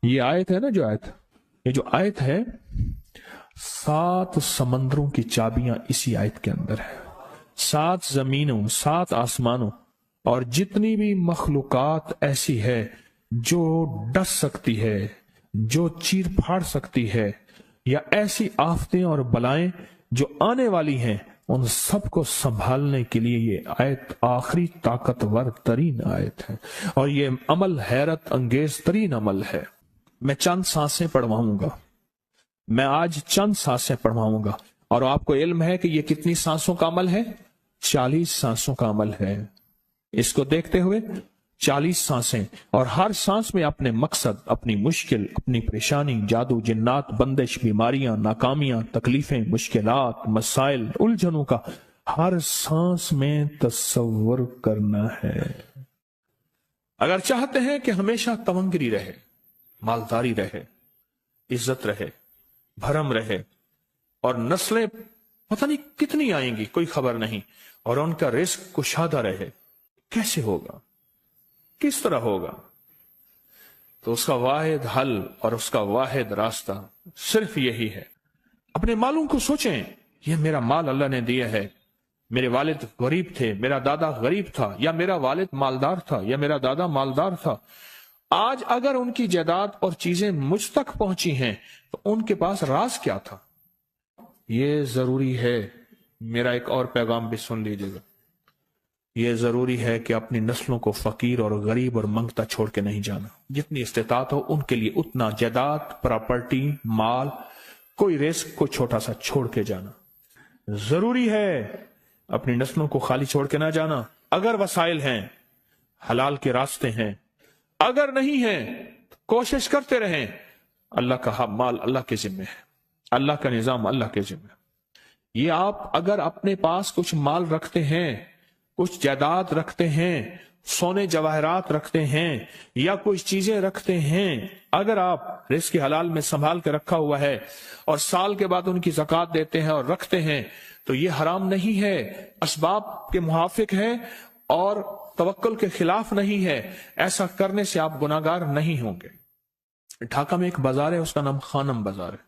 ये आयत है ना, जो आयत, ये जो आयत है, 7 समंदरों की चाबियां इसी आयत के अंदर है। 7 जमीनों, 7 आसमानों और जितनी भी मखलूकात ऐसी है जो डस सकती है, जो चीर फाड़ सकती है, या ऐसी आफतें और बलाएं जो आने वाली हैं, उन सबको संभालने के लिए ये आयत आखिरी ताकतवर तरीन आयत है। और ये अमल हैरत अंगेज तरीन अमल है। मैं चंद सांसें पढ़वाऊंगा, मैं आज चंद सांसें पढ़वाऊंगा, और आपको इल्म है कि ये कितनी सांसों का अमल है? 40 सांसों का अमल है। इसको देखते हुए 40 सांसें, और हर सांस में अपने मकसद, अपनी मुश्किल, अपनी परेशानी, जादू, जिन्नात, बंदिश, बीमारियां, नाकामियां, तकलीफें, मुश्किलात, मसाइल, उलझनों का हर सांस में तस्वुर करना है। अगर चाहते हैं कि हमेशा तवंगरी रहे, मालदारी रहे, इज्जत रहे, भरम रहे, और नस्लें पता नहीं कितनी आएंगी कोई खबर नहीं, और उनका रिस्क कुशादा रहे, कैसे होगा, किस तरह होगा? तो उसका वाहिद हल और उसका वाहिद रास्ता सिर्फ यही है। अपने मालों को सोचें, यह मेरा माल अल्लाह ने दिया है। मेरे वालिद गरीब थे, मेरा दादा गरीब था, या मेरा वालिद मालदार था, या मेरा दादा मालदार था। आज अगर उनकी जायदाद और चीजें मुझ तक पहुंची हैं, तो उनके पास राज क्या था? ये जरूरी है। मेरा एक और पैगाम भी सुन लीजिएगा। यह जरूरी है कि अपनी नस्लों को फकीर और गरीब और मंगता छोड़ के नहीं जाना। जितनी इस्तेतात हो उनके लिए उतना जायदाद, प्रॉपर्टी, माल, कोई रिस्क को छोटा सा छोड़ के जाना जरूरी है। अपनी नस्लों को खाली छोड़ के ना जाना। अगर वसाइल हैं, हलाल के रास्ते हैं, अगर नहीं हैं तो कोशिश करते रहें। अल्लाह का माल अल्लाह के जिम्मे है, अल्लाह का निजाम अल्लाह के जिम्मे। ये आप अगर अपने पास कुछ माल रखते हैं, कुछ जायदाद रखते हैं, सोने जवाहरात रखते हैं, या कुछ चीजें रखते हैं, अगर आप रिस्क हलाल में संभाल के रखा हुआ है और साल के बाद उनकी ज़कात देते हैं और रखते हैं, तो ये हराम नहीं है, असबाब के मुआफिक है और तवक्कुल के खिलाफ नहीं है। ऐसा करने से आप गुनाहगार नहीं होंगे। ढाका में एक बाजार है, उसका नाम खानम बाजार है।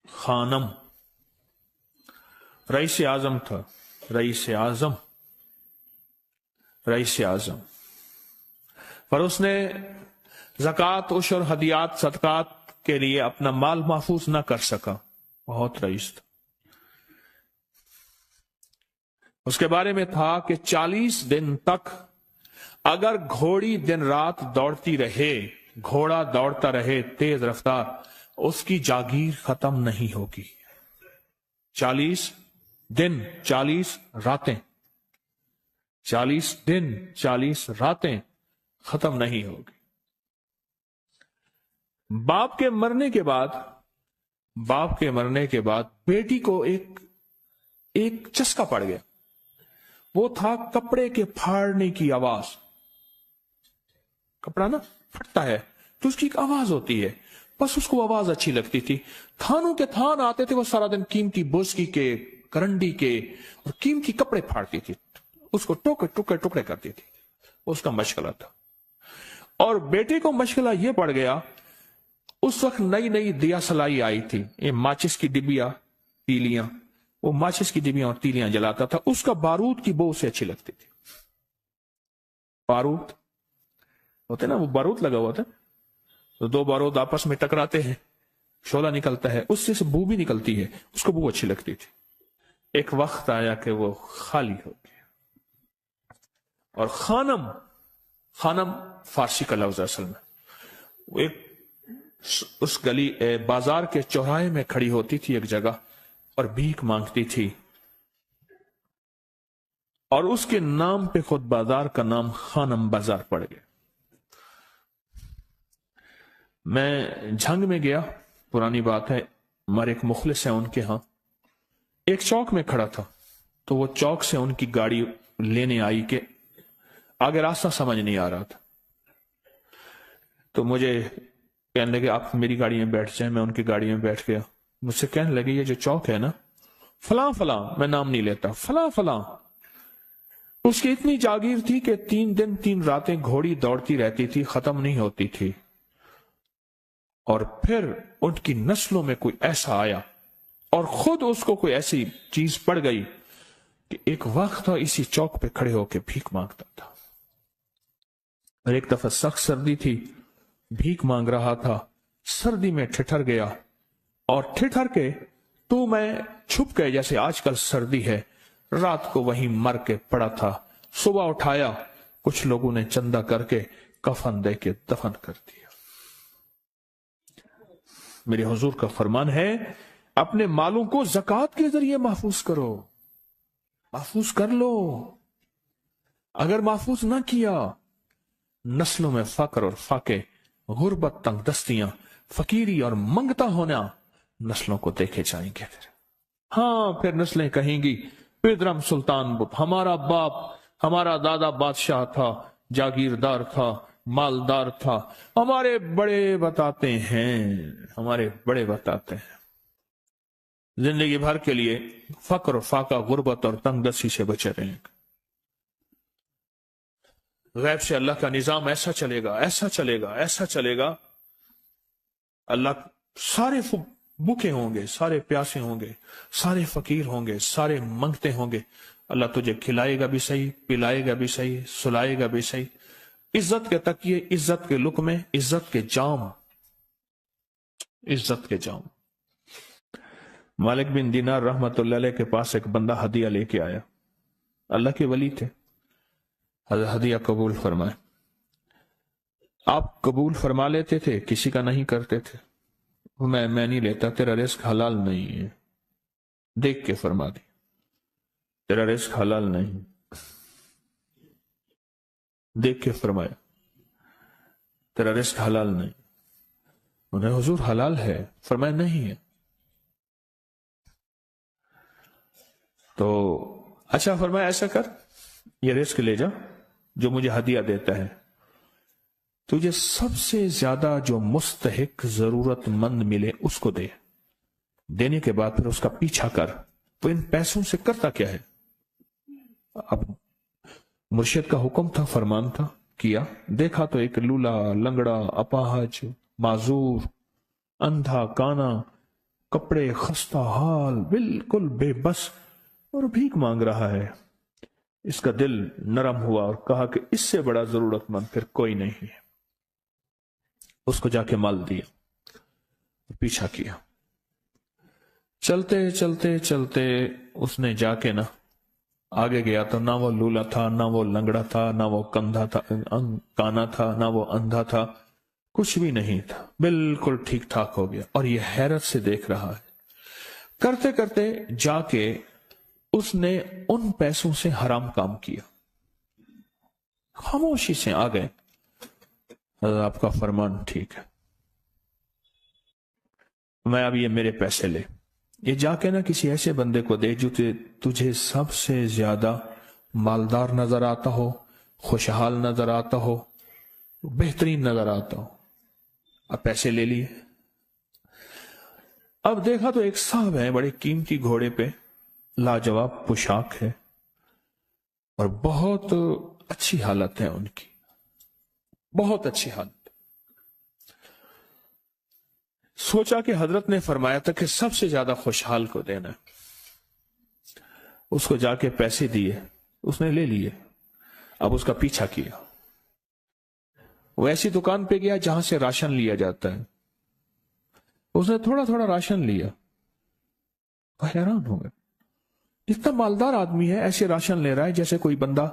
खानम रईस आजम था, रईस आजम, रईस आजम, पर उसने ज़कात, उशर, हदियात, सदकात के लिए अपना माल महफूज ना कर सका। बहुत रईस था। उसके बारे में था कि 40 दिन तक अगर घोड़ी दिन रात दौड़ती रहे, घोड़ा दौड़ता रहे तेज रफ्तार, उसकी जागीर खत्म नहीं होगी। 40 दिन 40 रातें, 40 दिन 40 रातें खत्म नहीं होगी। बाप के मरने के बाद बेटी को एक चस्का पड़ गया। वो था कपड़े के फाड़ने की आवाज। कपड़ा ना फटता है तो उसकी एक आवाज होती है, बस उसको आवाज अच्छी लगती थी। थानों के थान आते थे, वो सारा दिन कीमती बोसकी के, करंडी के और कीमती कपड़े फाड़ती थी, उसको टुकड़े टुकड़े टुकड़े करती थी। उसका मशगला था। और बेटे को मशगला यह पड़ गया, उस वक्त नई नई दिया सलाई आई थी, ये माचिस की डिबिया, तीलियां, वो माचिस की डिबियां और तीलियां जलाता था। उसका बारूद की बो उसे अच्छी लगती थी। बारूद होते ना, वो बारूद लगा हुआ था, तो 2 बारूद आपस में टकराते हैं, शोला निकलता है, उससे से बू भी निकलती है, उसको बू अच्छी लगती थी। एक वक्त आया कि वो खाली हो गया। और खानम फारसी का लफ्ज असल में, वो एक उस गली बाजार के चौराहे में खड़ी होती थी एक जगह और भीख मांगती थी, और उसके नाम पे खुद बाजार का नाम खानम बाजार पड़ गया। मैं झंग में गया, पुरानी बात है, हमारे एक मुखलिस है उनके यहां, एक चौक में खड़ा था, तो वो चौक से उनकी गाड़ी लेने आई कि आगे रास्ता समझ नहीं आ रहा था, तो मुझे कहने लगे आप मेरी गाड़ी में बैठ जाए। मैं उनकी गाड़ी में बैठ गया। मुझसे कहने लगे ये जो चौक है ना, फलां फलां, मैं नाम नहीं लेता, फलां फलां, उसकी इतनी जागीर थी कि 3 दिन 3 रातें घोड़ी दौड़ती रहती थी, खत्म नहीं होती थी। और फिर उनकी नस्लों में कोई ऐसा आया और खुद उसको कोई ऐसी चीज पड़ गई कि एक वक्त था इसी चौक पे खड़े होकर भीख मांगता था। और एक दफा सख्त सर्दी थी, भीख मांग रहा था, सर्दी में ठिठर गया और ठिठर के तू मैं छुप गए, जैसे आजकल सर्दी है। रात को वहीं मर के पड़ा था। सुबह उठाया, कुछ लोगों ने चंदा करके कफन दे के दफन कर दिया। मेरे हुजूर का फरमान है, अपने मालों को ज़कात के जरिए महफूज करो, महफूज कर लो। अगर महफूज ना किया, नस्लों में फक्र और फाके, गुर्बत, तंगदस्तियां, फकीरी और मंगता होना नस्लों को देखे जाएंगे। फिर हाँ, फिर नस्लें कहेंगी पिदरम सुल्तान बुत, हमारा बाप, हमारा दादा बादशाह था, जागीरदार था, मालदार था, हमारे बड़े बताते हैं, हमारे बड़े बताते हैं। जिंदगी भर के लिए फक्र, फाका, गुर्बत और तंगदस्ती से बचे रहेंगे। गैब से अल्लाह का निजाम ऐसा चलेगा, ऐसा चलेगा, ऐसा चलेगा। अल्लाह सारे भूखे होंगे, सारे प्यासे होंगे, सारे फकीर होंगे, सारे मंगते होंगे। अल्लाह तुझे खिलाएगा भी सही, पिलाएगा भी सही, सुलाएगा भी सही। इज्जत के तकिए, इज्जत के लुक़मे, इज्जत के जाम, इज्जत के जाम। मालिक बिन दीनार रहमतुल्लाह अलैह के पास एक बंदा हदिया लेके आया। अल्लाह के वली थे। हदिया कबूल फरमाए। आप कबूल फरमा लेते थे, किसी का नहीं करते थे। मैं नहीं लेता, तेरा रिस्क हलाल नहीं है। देख के फरमा दी, तेरा रिस्क हलाल नहीं। देख के फरमाया, तेरा रिस्क हलाल नहीं। उन्हें हुजूर हलाल है, फरमाया नहीं है। तो अच्छा फरमाया, ऐसा कर, ये रिस्क ले जा जो मुझे हदिया देता है। तुझे सबसे ज्यादा जो मुस्तहिक, जरूरतमंद मिले उसको दे। देने के बाद फिर उसका पीछा कर। वो इन पैसों से करता क्या है? अब मुर्शिद का हुक्म था, फरमान था, किया। देखा तो एक लूला, लंगड़ा, अपाहज, माजूर, अंधा, काना, कपड़े खस्ता हाल, बिल्कुल बेबस, और भीख मांग रहा है। इसका दिल नरम हुआ और कहा कि इससे बड़ा जरूरतमंद फिर कोई नहीं है। उसको जाके माल दिया, पीछा किया। चलते चलते चलते उसने जाके ना आगे गया तो ना वो लूला था, ना वो लंगड़ा था, ना वो कंधा था, काना था, ना वो अंधा था, कुछ भी नहीं था, बिल्कुल ठीक ठाक हो गया। और ये हैरत से देख रहा है। करते करते जाके उसने उन पैसों से हराम काम किया। खामोशी से आ गए, आपका फरमान ठीक है, मैं अब ये मेरे पैसे ले, ये जाके ना किसी ऐसे बंदे को दे जो तुझे सबसे ज्यादा मालदार नजर आता हो, खुशहाल नजर आता हो, बेहतरीन नजर आता हो। अब पैसे ले लिए। अब देखा तो एक साहब है, बड़े कीमती घोड़े पे, लाजवाब पोशाक है और बहुत अच्छी हालत है उनकी, बहुत अच्छी हालत। सोचा कि हजरत ने फरमाया था कि सबसे ज्यादा खुशहाल को देना है। उसको जाके पैसे दिए, उसने ले लिए। अब उसका पीछा किया। वो ऐसी दुकान पे गया जहां से राशन लिया जाता है। उसने थोड़ा थोड़ा राशन लिया। वो हैरान हो गया, इतना मालदार आदमी है, ऐसे राशन ले रहा है जैसे कोई बंदा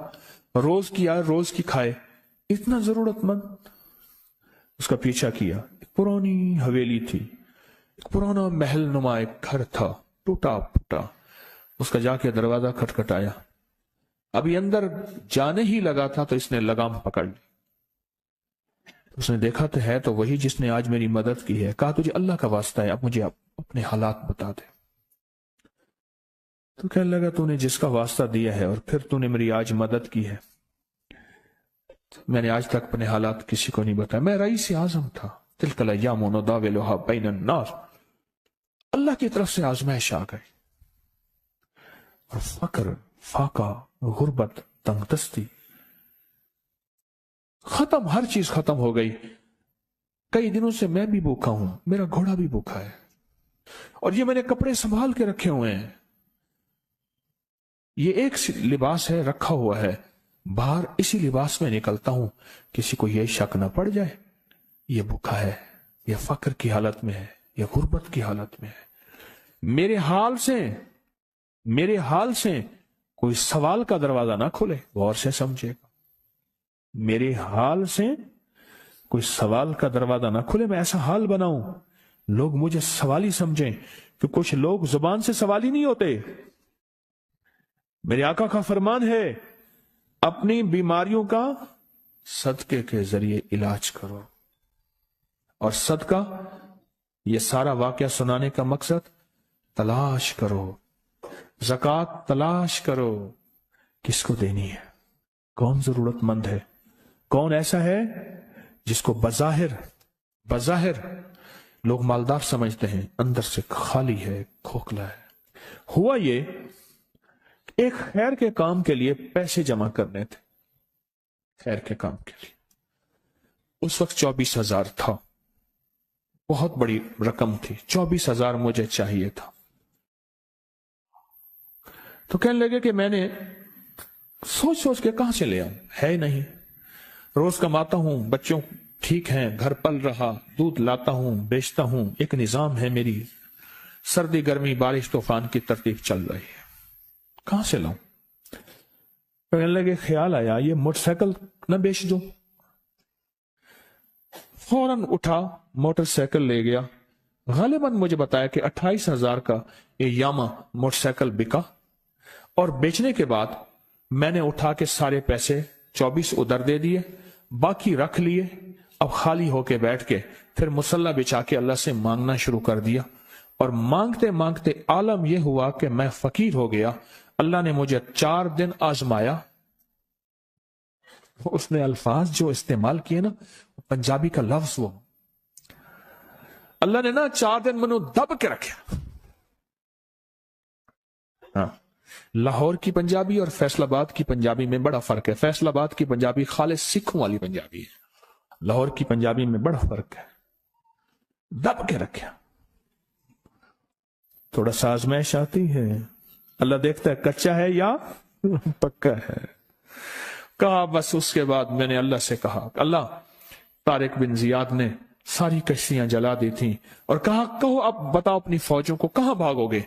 रोज की आए रोज की खाए, इतना जरूरतमंद। उसका पीछा किया। एक पुरानी हवेली थी, एक पुराना महल नुमा एक घर था, टूटा फूटा। उसका जाके दरवाजा खटखटाया। अभी अंदर जाने ही लगा था तो इसने लगाम पकड़ ली। उसने देखा तो है तो वही जिसने आज मेरी मदद की है। कहा तुझे अल्लाह का वास्ता है, अब मुझे अपने हालात बता दे। तो कहने लगा तूने जिसका वास्ता दिया है और फिर तूने मेरी आज मदद की है, मैंने आज तक अपने हालात किसी को नहीं बताया। मैं रईस आजम था। तिलकल अय्यामु नुदाविलुहा बैनन नास। अल्लाह की तरफ से आजमाइश आ गई और फक्र, फाका, गुर्बत, तंगदस्ती खत्म, हर चीज खत्म हो गई। कई दिनों से मैं भी भूखा हूं, मेरा घोड़ा भी भूखा है, और ये मैंने कपड़े संभाल के रखे हुए हैं, ये एक लिबास है रखा हुआ है, बाहर इसी लिबास में निकलता हूं, किसी को यह शक ना पड़ जाए ये भूखा है, ये फक्र की हालत में है, ये गुर्बत की हालत में है। मेरे हाल से कोई सवाल का दरवाजा ना खोले, गौर से समझेगा। मेरे हाल से कोई सवाल का दरवाजा ना खुले, मैं ऐसा हाल बनाऊं लोग मुझे सवाली समझें, कि कुछ लोग जुबान से सवाल ही नहीं होते। मेरे आका का फरमान है, अपनी बीमारियों का सदके के जरिए इलाज करो। और सदका, ये सारा वाकया सुनाने का मकसद, तलाश करो, ज़कात तलाश करो, किसको देनी है, कौन जरूरतमंद है, कौन ऐसा है जिसको बज़ाहिर लोग मालदार समझते हैं, अंदर से खाली है, खोखला है। हुआ ये, एक खैर के काम के लिए पैसे जमा करने थे, खैर के काम के लिए। उस वक्त 24,000 था, बहुत बड़ी रकम थी, 24,000 मुझे चाहिए था। तो कहने लगे कि मैंने सोच के कहां से ले आऊं, है नहीं, रोज कमाता हूं, बच्चों ठीक हैं, घर पल रहा, दूध लाता हूं, बेचता हूं, एक निजाम है मेरी, सर्दी गर्मी बारिश तूफान की तरतीब चल रही है, कहां से लाऊं। कहने लगे, ख्याल आया ये मोटरसाइकिल न बेच दो। फौरन उठा, मोटरसाइकिल ले गया। गालिबन मुझे बताया कि 28,000 का ये यामा मोटरसाइकिल बिका, और बेचने के बाद मैंने उठा के सारे पैसे 24 उधर दे दिए, बाकी रख लिए। अब खाली होके बैठ के फिर मुसल्ला बिछा के अल्लाह से मांगना शुरू कर दिया, और मांगते मांगते आलम यह हुआ कि मैं फकीर हो गया। अल्लाह ने मुझे 4 दिन आजमाया। उसने अल्फाज जो इस्तेमाल किए ना, पंजाबी का लफ्ज, वो अल्लाह ने ना 4 दिन मनु दब के रखे। हाँ, लाहौर की पंजाबी और फैसलाबाद की पंजाबी में बड़ा फर्क है। फैसलाबाद की पंजाबी खालिस सिखों वाली पंजाबी है, लाहौर की पंजाबी में बड़ा फर्क है। दब के रखा, थोड़ा सा आजमाइश आती है, अल्लाह देखता है कच्चा है या पक्का है। कहा, बस उसके बाद मैंने अल्लाह से कहा, अल्लाह, तारिक बिन जियाद ने सारी कश्तियां जला दी थी, और कहा, कहो अब बताओ अपनी फौजों को कहां भागोगे,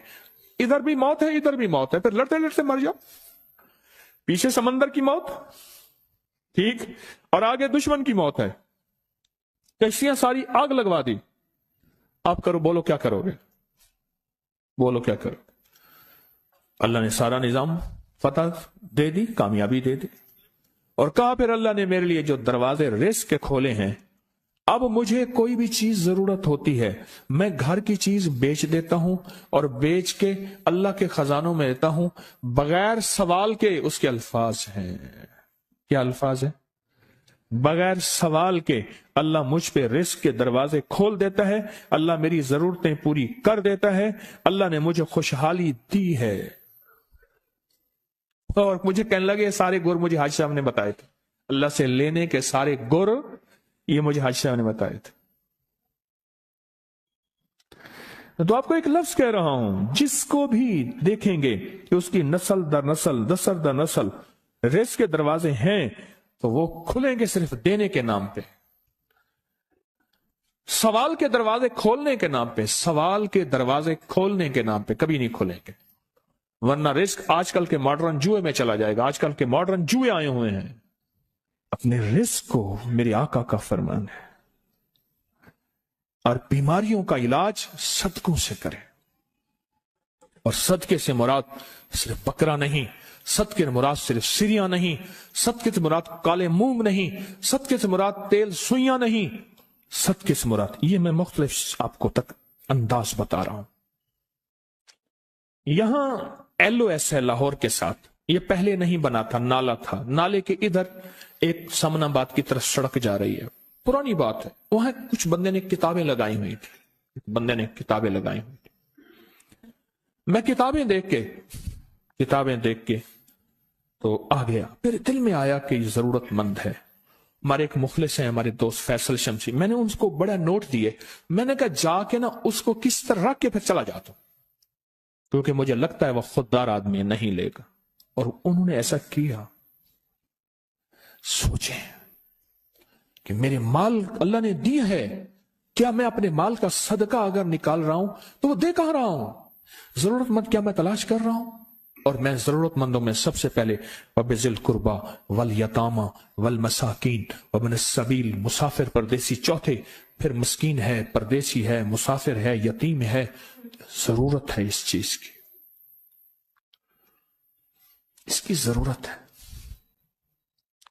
इधर भी मौत है इधर भी मौत है, फिर लड़ते लड़ते मर जाओ, पीछे समंदर की मौत, ठीक, और आगे दुश्मन की मौत है, कश्तियां सारी आग लगवा दी, आप करो, बोलो क्या करोगे, बोलो क्या करोगे। अल्लाह ने सारा निजाम फतह दे दी, कामयाबी दे दी, और कहा फिर अल्लाह ने मेरे लिए जो दरवाजे रिस्क के खोले हैं, अब मुझे कोई भी चीज जरूरत होती है, मैं घर की चीज बेच देता हूं, और बेच के अल्लाह के खजानों में देता हूं, बगैर सवाल के। उसके अल्फाज हैं, क्या अल्फाज है, बगैर सवाल के अल्लाह मुझ पे रिस्क के दरवाजे खोल देता है, अल्लाह मेरी जरूरतें पूरी कर देता है, अल्लाह ने मुझे खुशहाली दी है। और मुझे कहने लगे, सारे गुर मुझे हाजी साहब ने बताए थे, अल्लाह से लेने के सारे गुर ये मुझे हाजी साहब ने बताए थे। तो आपको एक लफ्ज कह रहा हूं, जिसको भी देखेंगे कि उसकी नस्ल दर नस्ल, दसर दर नस्ल रिस्क के दरवाजे हैं, तो वो खुलेंगे सिर्फ देने के नाम पे, सवाल के दरवाजे खोलने के नाम पे, सवाल के दरवाजे खोलने के नाम पे कभी नहीं खुलेंगे, वरना रिस्क आजकल के मॉडर्न जुए में चला जाएगा। आजकल के मॉडर्न जुए आए हुए हैं। अपने रिस्क को मेरे आका का फरमान है, और बीमारियों का इलाज सदकों से करें। और सदके से मुराद सिर्फ बकरा नहीं, सदके से मुराद सिर्फ सिरिया नहीं, सदके से मुराद काले मूंग नहीं, सदके से मुराद तेल सुइयां नहीं, सदके से मुराद, ये मैं मुख्तलिफ आपको तक अंदाज बता रहा हूं। यहां LOS है लाहौर के साथ, ये पहले नहीं बना था, नाला था, नाले के इधर एक समनाबाद की तरफ सड़क जा रही है, पुरानी बात है। वहां कुछ बंदे ने किताबें लगाई हुई थी, बंदे ने किताबें लगाई हुई थी। मैं किताबें देख के तो आ गया, फिर दिल में आया कि जरूरतमंद है, ہمارے ایک مخلص ہیں ہمارے دوست فیصل شمسی، میں نے ان کو بڑا نوٹ دیے، میں نے کہا جا کے نا اس کو کس طرح رکھ کے پھر چلا جاتا ہوں، کیونکہ مجھے لگتا ہے وہ خوددار آدمی نہیں لے گا، اور انہوں نے ایسا کیا۔ سوچیں کہ میرے مال اللہ نے دی ہے، کیا میں اپنے مال کا صدقہ اگر نکال رہا ہوں تو وہ دے کہاں رہا ہوں؟ ضرورت مند کیا میں تلاش کر رہا ہوں؟ اور میں ضرورت مندوں میں سب سے پہلے وَبِذِي الْقُرْبَى وَالْيَتَامَى وَالْمَسَاكِينَ وَابْنِ السَّبِيلِ، مسافر پردیسی چوتھے، پھر مسکین ہے، پردیسی ہے، مسافر ہے، یتیم ہے، ضرورت ہے اس چیز کی، اس کی ضرورت ہے،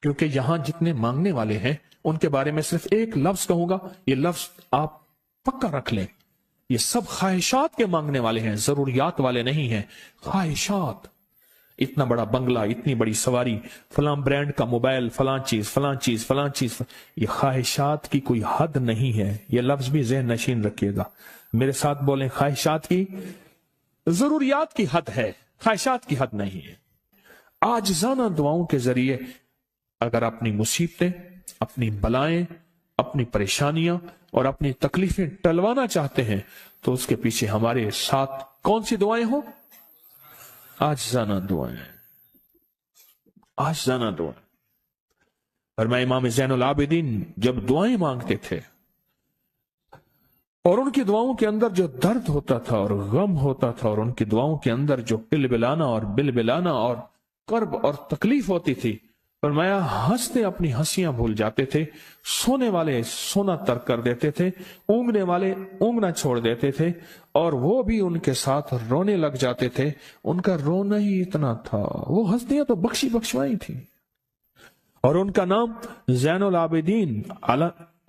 کیونکہ یہاں جتنے مانگنے والے ہیں ان کے بارے میں صرف ایک لفظ کہوں گا، یہ لفظ آپ پکا رکھ لیں، یہ سب خواہشات کے مانگنے والے ہیں، ضروریات والے نہیں ہیں، خواہشات۔ اتنا بڑا بنگلہ، اتنی بڑی سواری، فلاں برانڈ کا موبائل، فلاں چیز فلاں چیز فلاں چیز، یہ خواہشات کی کوئی حد نہیں ہے، یہ لفظ بھی ذہن نشین رکھیے گا، میرے ساتھ بولیں، خواہشات کی، ضروریات کی حد ہے، خواہشات کی حد نہیں ہے۔ عاجزانہ دعاؤں کے ذریعے اگر اپنی مصیبتیں، اپنی بلائیں، اپنی پریشانیاں اور اپنی تکلیفیں ٹلوانا چاہتے ہیں تو اس کے پیچھے ہمارے ساتھ کون سی دعائیں ہوں؟ عاجزانہ دعائیں، عاجزانہ دعائیں۔ اور میں امام زین العابدین جب دعائیں مانگتے تھے اور ان کی دعاؤں کے اندر جو درد ہوتا تھا اور غم ہوتا تھا، اور ان کی دعاؤں کے اندر جو پلبلانا اور بلبلانا اور کرب اور تکلیف ہوتی تھی، فرمایا ہنستے اپنی ہنسیاں بھول جاتے تھے، سونے والے سونا ترک کر دیتے تھے، اونگنے والے اونگنا چھوڑ دیتے تھے، اور وہ بھی ان کے ساتھ رونے لگ جاتے تھے۔ ان کا رونا ہی اتنا تھا، وہ ہنسیاں تو بخشی بخشوائی تھی، اور ان کا نام زین العابدین،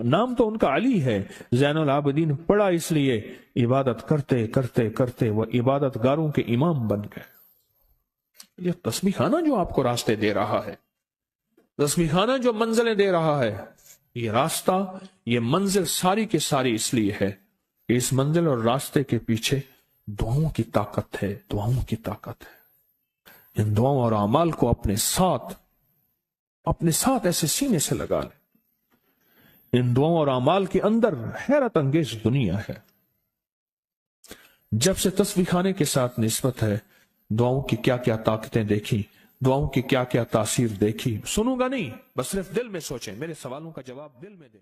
نام تو ان کا علی ہے، زین العابدین پڑا اس لیے عبادت کرتے کرتے کرتے وہ عبادت گاروں کے امام بن گئے۔ یہ تسبیح خانہ جو آپ کو راستے دے رہا ہے، تسبیح خانہ جو منزلیں دے رہا ہے، یہ راستہ، یہ منزل ساری کے ساری اس لیے ہے کہ اس منزل اور راستے کے پیچھے دعاؤں کی طاقت ہے، دعاؤں کی طاقت ہے۔ ان دعاؤں اور اعمال کو اپنے ساتھ ایسے سینے سے لگا لیں۔ ان دعاؤں اور اعمال کے اندر حیرت انگیز دنیا ہے۔ جب سے تسبیح خانے کے ساتھ نسبت ہے، دعاؤں کی کیا کیا طاقتیں دیکھی، دعاؤں کی کیا کیا تاثیر دیکھی، سنوں گا نہیں، بس صرف دل میں سوچیں، میرے سوالوں کا جواب دل میں دیں۔